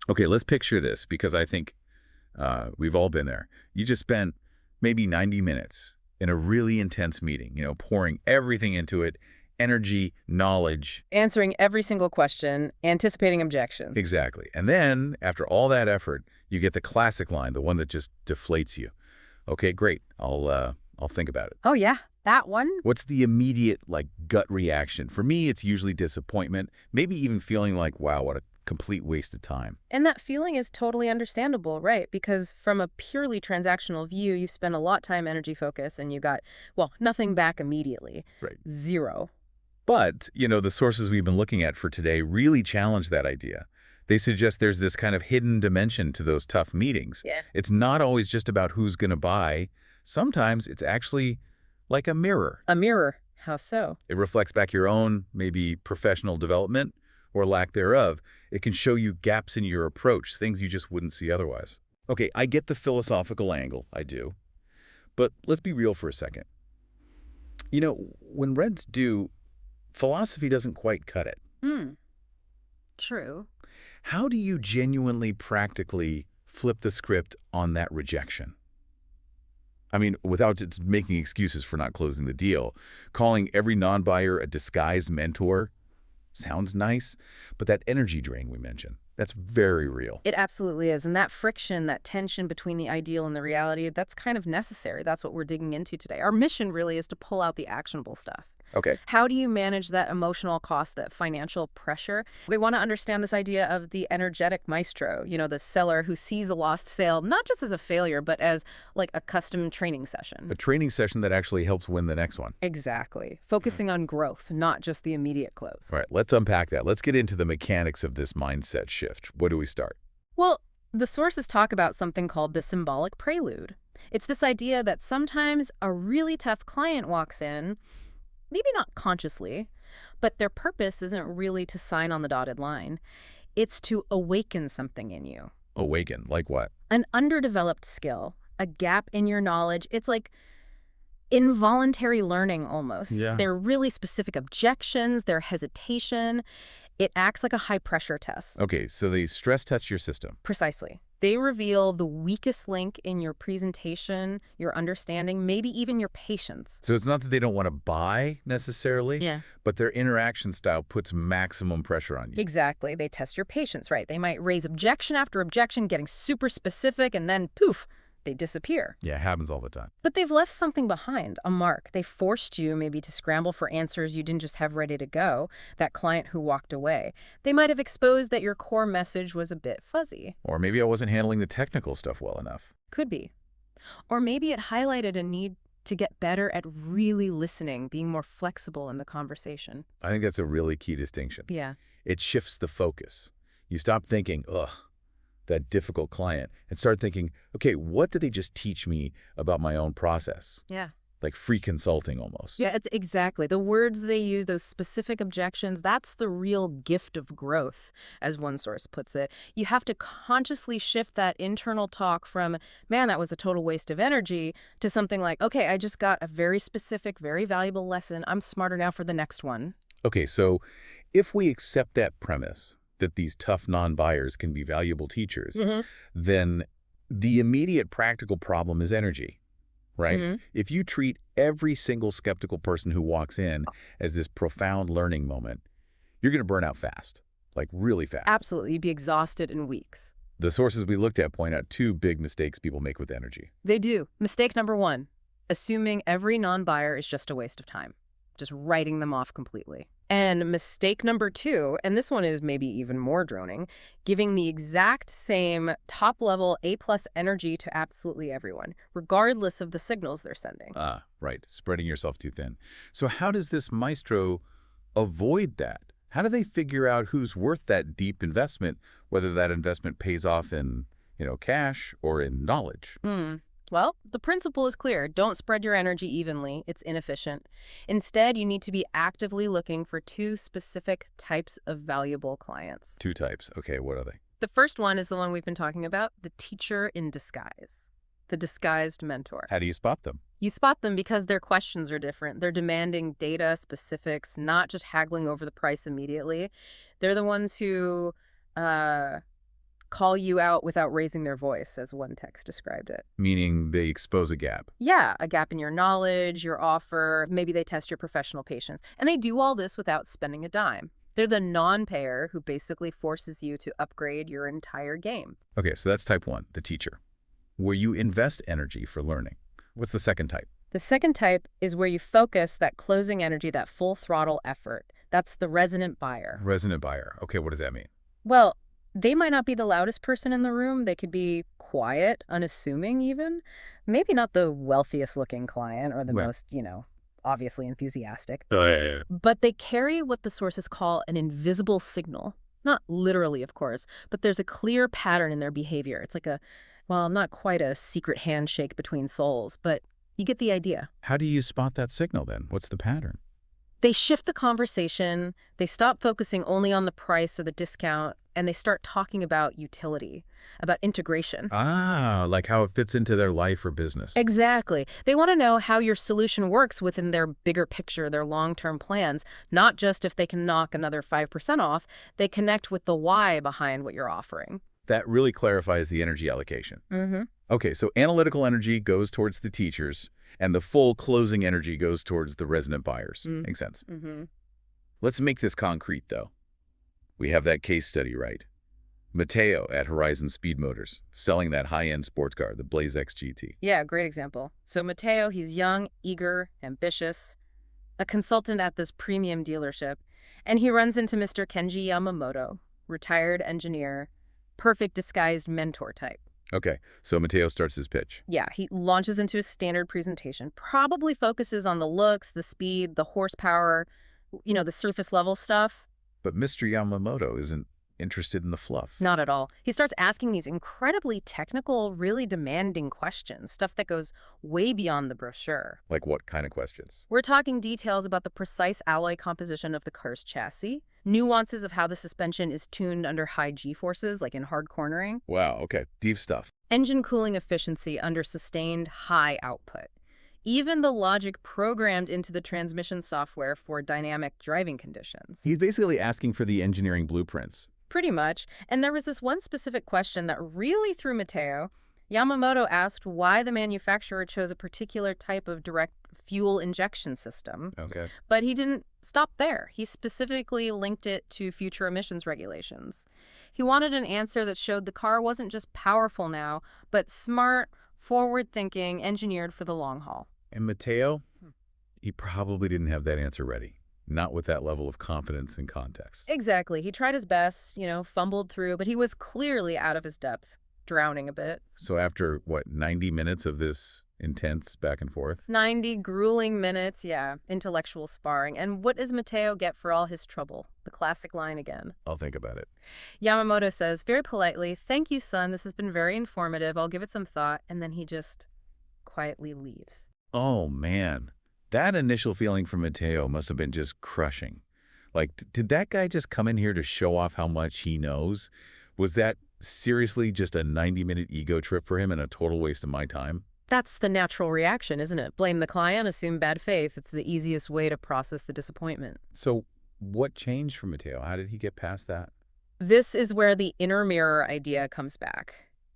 Okay, let's picture this because I think we've all been there. You just spent maybe 90 minutes in a really intense meeting, pouring everything into it, energy, knowledge. Answering every single question, anticipating objections. Exactly. And then, after all that effort, you get the classic line, the one that just deflates you. Okay, great. I'll think about it. Oh, yeah, that one? What's the immediate, gut reaction? For me, it's usually disappointment, maybe even feeling like, wow, what a complete waste of time. And that feeling is totally understandable, right? Because from a purely transactional view, you spend a lot time, energy, focus, and you got, well, nothing back immediately. Right. Zero. But, the sources we've been looking at for today really challenge that idea. They suggest there's this kind of hidden dimension to those tough meetings. Yeah. It's not always just about who's going to buy. Sometimes it's actually like a mirror. A mirror. How so? It reflects back your own, maybe professional development or lack thereof. It can show you gaps in your approach, things you just wouldn't see otherwise. Okay, I get the philosophical angle, I do. But let's be real for a second. When Reds do, philosophy doesn't quite cut it. True. How do you genuinely, practically flip the script on that rejection? I mean, without just making excuses for not closing the deal, calling every non-buyer a disguised mentor sounds nice, but that energy drain we mentioned, that's very real. It absolutely is. And that friction, that tension between the ideal and the reality, that's kind of necessary. That's what we're digging into today. Our mission really is to pull out the actionable stuff. Okay. How do you manage that emotional cost, that financial pressure? We want to understand this idea of the energetic maestro, the seller who sees a lost sale not just as a failure, but as like a custom training session. A training session that actually helps win the next one. Exactly. Focusing on growth, not just the immediate close. All right, let's unpack that. Let's get into the mechanics of this mindset shift. Where do we start? Well, the sources talk about something called the symbolic prelude. It's this idea that sometimes a really tough client walks in, maybe not consciously, but their purpose isn't really to sign on the dotted line. It's to awaken something in you. Awaken, like what? An underdeveloped skill, a gap in your knowledge. It's like involuntary learning almost. Yeah. They're really specific objections, their hesitation. It acts like a high-pressure test. Okay, so they stress test your system. Precisely. They reveal the weakest link in your presentation, your understanding, maybe even your patience. So it's not that they don't want to buy necessarily, Yeah. but their interaction style puts maximum pressure on you. Exactly. They test your patience, right? They might raise objection after objection, getting super specific, and then poof, they disappear. Yeah, it happens all the time. But they've left something behind, a mark. They forced you maybe to scramble for answers you didn't just have ready to go, that client who walked away. They might have exposed that your core message was a bit fuzzy. Or maybe I wasn't handling the technical stuff well enough. Could be. Or maybe it highlighted a need to get better at really listening, being more flexible in the conversation. I think that's a really key distinction. Yeah. It shifts the focus. You stop thinking, ugh, that difficult client, and start thinking, okay, what did they just teach me about my own process? Yeah. Like free consulting almost. Yeah, it's exactly. The words they use, those specific objections, that's the real gift of growth, as one source puts it. You have to consciously shift that internal talk from, man, that was a total waste of energy, to something like, okay, I just got a very specific, very valuable lesson. I'm smarter now for the next one. Okay, so if we accept that premise, that these tough non-buyers can be valuable teachers, then the immediate practical problem is energy, right? If you treat every single skeptical person who walks in as this profound learning moment, you're going to burn out fast, like really fast. Absolutely. You'd be exhausted in weeks. The sources we looked at point out two big mistakes people make with energy. They do. Mistake number one, assuming every non-buyer is just a waste of time, just writing them off completely. And mistake number two, and this one is maybe even more droning, giving the exact same top-level A-plus energy to absolutely everyone, regardless of the signals they're sending. Ah, right. Spreading yourself too thin. So how does this maestro avoid that? How do they figure out who's worth that deep investment, whether that investment pays off in, cash or in knowledge? Well, the principle is clear. Don't spread your energy evenly. It's inefficient. Instead, you need to be actively looking for two specific types of valuable clients. Two types. Okay, what are they? The first one is the one we've been talking about, the teacher in disguise, the disguised mentor. How do you spot them? You spot them because their questions are different. They're demanding data, specifics, not just haggling over the price immediately. They're the ones who call you out without raising their voice, as one text described it. Meaning they expose a gap. Yeah, a gap in your knowledge, your offer, maybe they test your professional patience. And they do all this without spending a dime. They're the non-payer who basically forces you to upgrade your entire game. Okay, so that's type 1, the teacher, where you invest energy for learning. What's the second type? The second type is where you focus that closing energy, that full throttle effort. That's the resonant buyer. Resonant buyer. Okay, what does that mean? Well, they might not be the loudest person in the room. They could be quiet, unassuming even. Maybe not the wealthiest looking client or the Well. most, obviously enthusiastic. Oh, yeah. But they carry what the sources call an invisible signal. Not literally, of course, but there's a clear pattern in their behavior. It's like well, not quite a secret handshake between souls, but you get the idea. How do you spot that signal then? What's the pattern? They shift the conversation, they stop focusing only on the price or the discount, and they start talking about utility, about integration. Ah, like how it fits into their life or business. Exactly. They want to know how your solution works within their bigger picture, their long-term plans, not just if they can knock another 5% off. They connect with the why behind what you're offering. That really clarifies the energy allocation. Mm-hmm. Okay, so analytical energy goes towards the teachers, and the full closing energy goes towards the resonant buyers. Makes sense. Mm-hmm. Let's make this concrete, though. We have that case study, right? Mateo at Horizon Speed Motors, selling that high-end sports car, the Blaze X GT. Yeah, great example. So Mateo, he's young, eager, ambitious, a consultant at this premium dealership, and he runs into Mr. Kenji Yamamoto, retired engineer, perfect disguised mentor type. Okay, so Mateo starts his pitch. Yeah, he launches into his standard presentation, probably focuses on the looks, the speed, the horsepower, the surface level stuff. But Mr. Yamamoto isn't interested in the fluff. Not at all. He starts asking these incredibly technical, really demanding questions, stuff that goes way beyond the brochure. Like what kind of questions? We're talking details about the precise alloy composition of the car's chassis, nuances of how the suspension is tuned under high G-forces, like in hard cornering. Wow, okay, deep stuff. Engine cooling efficiency under sustained high output. Even the logic programmed into the transmission software for dynamic driving conditions. He's basically asking for the engineering blueprints. Pretty much. And there was this one specific question that really threw Mateo. Yamamoto asked why the manufacturer chose a particular type of direct fuel injection system. Okay. But he didn't stop there. He specifically linked it to future emissions regulations. He wanted an answer that showed the car wasn't just powerful now, but smart, forward-thinking, engineered for the long haul. And Mateo, he probably didn't have that answer ready. Not with that level of confidence and context. Exactly. He tried his best, fumbled through, but he was clearly out of his depth, drowning a bit. So after, 90 minutes of this intense back and forth? 90 grueling minutes, yeah, intellectual sparring. And what does Mateo get for all his trouble? The classic line again. I'll think about it. Yamamoto says, very politely, "Thank you, son. This has been very informative. I'll give it some thought." And then he just quietly leaves. Oh, man. That initial feeling from Mateo must have been just crushing. Like, did that guy just come in here to show off how much he knows? Was that seriously just a 90-minute ego trip for him and a total waste of my time? That's the natural reaction, isn't it? Blame the client, assume bad faith. It's the easiest way to process the disappointment. So what changed for Mateo? How did he get past that? This is where the inner mirror idea comes back.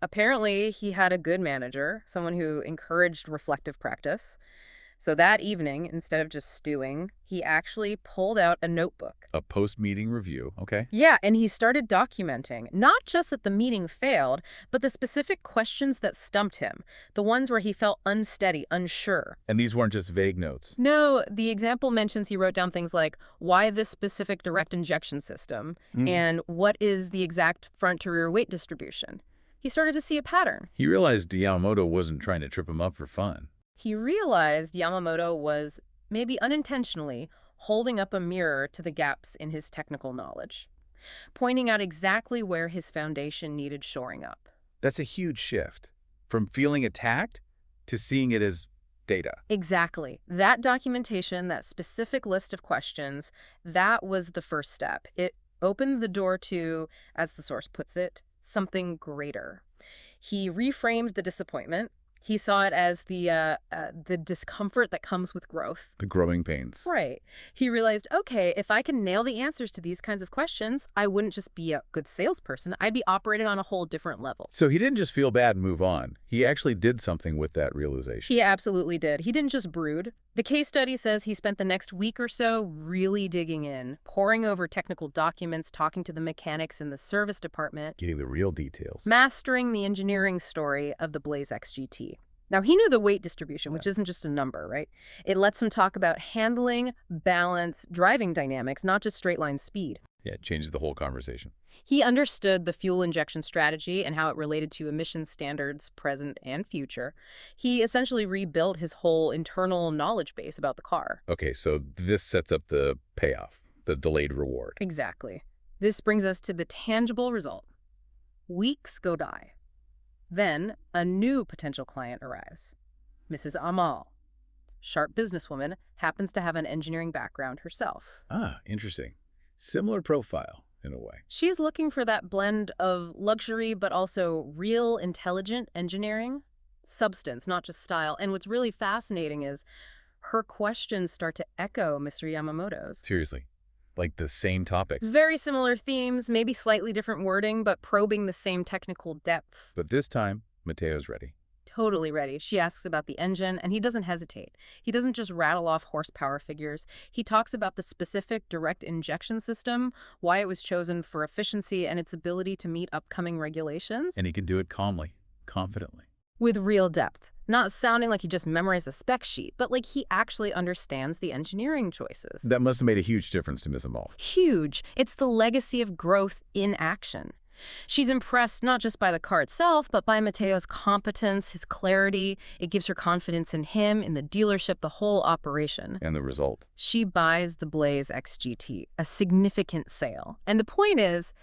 Apparently, he had a good manager, someone who encouraged reflective practice. So that evening, instead of just stewing, he actually pulled out a notebook. A post-meeting review, okay. Yeah, and he started documenting, not just that the meeting failed, but the specific questions that stumped him, the ones where he felt unsteady, unsure. And these weren't just vague notes. No, the example mentions he wrote down things like, why this specific direct injection system, and what is the exact front-to-rear weight distribution. He started to see a pattern. He realized Yamamoto wasn't trying to trip him up for fun. He realized Yamamoto was, maybe unintentionally, holding up a mirror to the gaps in his technical knowledge, pointing out exactly where his foundation needed shoring up. That's a huge shift. From feeling attacked to seeing it as data. Exactly. That documentation, that specific list of questions, that was the first step. It opened the door to, as the source puts it, something greater. He reframed the disappointment. He saw it as the discomfort that comes with growth. The growing pains. Right. He realized, okay, if I can nail the answers to these kinds of questions, I wouldn't just be a good salesperson. I'd be operating on a whole different level. So he didn't just feel bad and move on. He actually did something with that realization. He absolutely did. He didn't just brood. The case study says he spent the next week or so really digging in, poring over technical documents, talking to the mechanics in the service department, Getting the real details. mastering the engineering story of the Blaze XGT. Now, he knew the weight distribution, which isn't just a number, right? It lets him talk about handling, balance, driving dynamics, not just straight line speed. Yeah, it changes the whole conversation. He understood the fuel injection strategy and how it related to emissions standards, present and future. He essentially rebuilt his whole internal knowledge base about the car. Okay, so this sets up the payoff, the delayed reward. Exactly. This brings us to the tangible result. Weeks go by. Then a new potential client arrives. Mrs. Amal. Sharp businesswoman, happens to have an engineering background herself. Ah, interesting. Similar profile, in a way. She's looking for that blend of luxury but also real intelligent engineering. Substance, not just style. And what's really fascinating is her questions start to echo Mr. Yamamoto's. Seriously. Like the same topic. Very similar themes, maybe slightly different wording, but probing the same technical depths. But this time, Mateo's ready. Totally ready. She asks about the engine, and he doesn't hesitate. He doesn't just rattle off horsepower figures. He talks about the specific direct injection system, why it was chosen for efficiency, and its ability to meet upcoming regulations. And he can do it calmly, confidently. With real depth. Not sounding like he just memorized the spec sheet, but like he actually understands the engineering choices. That must have made a huge difference to Miss Amal. Huge. It's the legacy of growth in action. She's impressed not just by the car itself, but by Mateo's competence, his clarity. It gives her confidence in him, in the dealership, the whole operation. And the result? She buys the Blaze XGT, a significant sale. And the point is,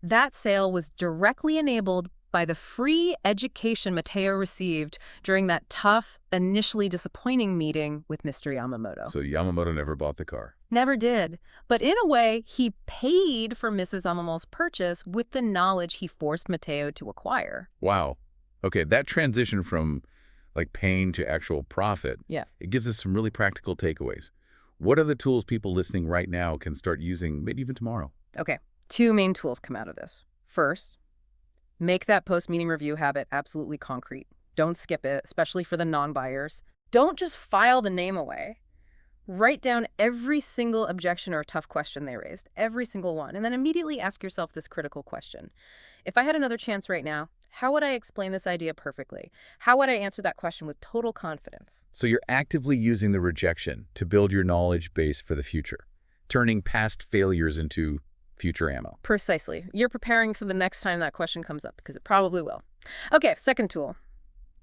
that sale was directly enabled by the free education Mateo received during that tough, initially disappointing meeting with Mr. Yamamoto. So Yamamoto never bought the car. Never did. But in a way, he paid for Mrs. Amamal's purchase with the knowledge he forced Mateo to acquire. Wow. Okay, that transition from like pain to actual profit, Yeah. it gives us some really practical takeaways. What are the tools people listening right now can start using, maybe even tomorrow? Okay, 2 main tools come out of this. First, make that post-meeting review habit absolutely concrete. Don't skip it, especially for the non-buyers. Don't just file the name away. Write down every single objection or tough question they raised, every single one, and then immediately ask yourself this critical question. If I had another chance right now, how would I explain this idea perfectly? How would I answer that question with total confidence? So you're actively using the rejection to build your knowledge base for the future, turning past failures into future ammo. Precisely. You're preparing for the next time that question comes up, because it probably will. Okay, second tool.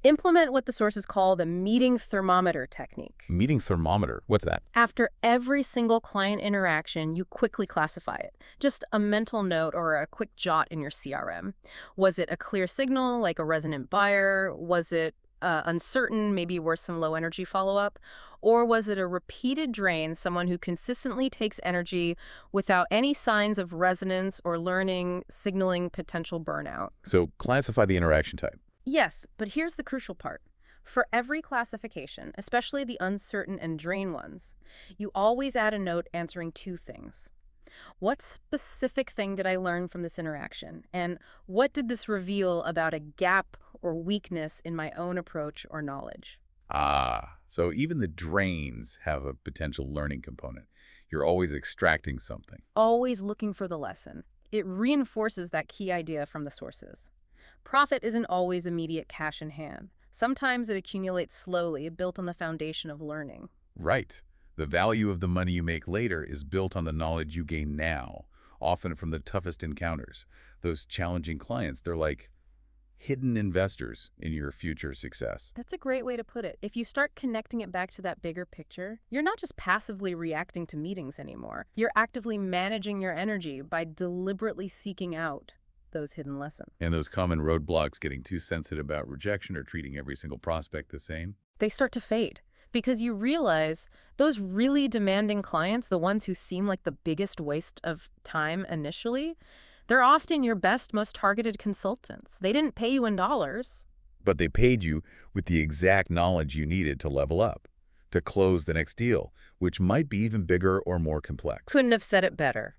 Implement what the sources call the meeting thermometer technique. Meeting thermometer, what's that? After every single client interaction, you quickly classify it. Just a mental note or a quick jot in your CRM. Was it a clear signal, like a resonant buyer? Was it uncertain, maybe worth some low energy follow-up? Or was it a repeated drain, someone who consistently takes energy without any signs of resonance or learning, signaling potential burnout? So classify the interaction type. Yes, but here's the crucial part. For every classification, especially the uncertain and drain ones, you always add a note answering 2 things. What specific thing did I learn from this interaction? And what did this reveal about a gap or weakness in my own approach or knowledge? Ah, so even the drains have a potential learning component. You're always extracting something. Always looking for the lesson. It reinforces that key idea from the sources. Profit isn't always immediate cash in hand. Sometimes it accumulates slowly, built on the foundation of learning. Right. The value of the money you make later is built on the knowledge you gain now, often from the toughest encounters. Those challenging clients, they're like hidden investors in your future success. That's a great way to put it. If you start connecting it back to that bigger picture, you're not just passively reacting to meetings anymore. You're actively managing your energy by deliberately seeking out those hidden lessons. And those common roadblocks, getting too sensitive about rejection or treating every single prospect the same? They start to fade because you realize those really demanding clients, the ones who seem like the biggest waste of time initially, they're often your best, most targeted consultants. They didn't pay you in dollars. but they paid you with the exact knowledge you needed to level up, to close the next deal, which might be even bigger or more complex. Couldn't have said it better.